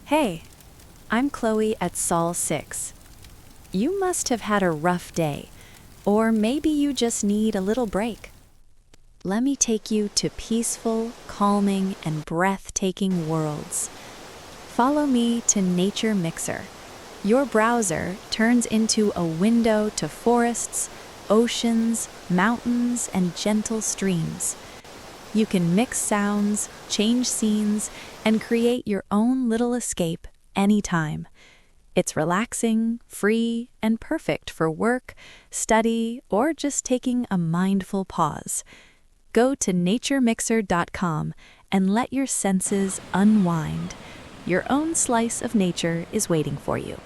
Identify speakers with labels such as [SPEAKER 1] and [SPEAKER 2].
[SPEAKER 1] Hey, I'm Chloe at SOL6. You must have had a rough day, or maybe you just need a little break. Let me take you to peaceful, calming, and breathtaking worlds. Follow me to Nature Mixer. Your browser turns into a window to forests, oceans, mountains, and gentle streams. You can mix sounds, change scenes, and create your own little escape anytime. It's relaxing, free, and perfect for work, study, or just taking a mindful pause. Go to naturemixer.com and let your senses unwind. Your own slice of nature is waiting for you.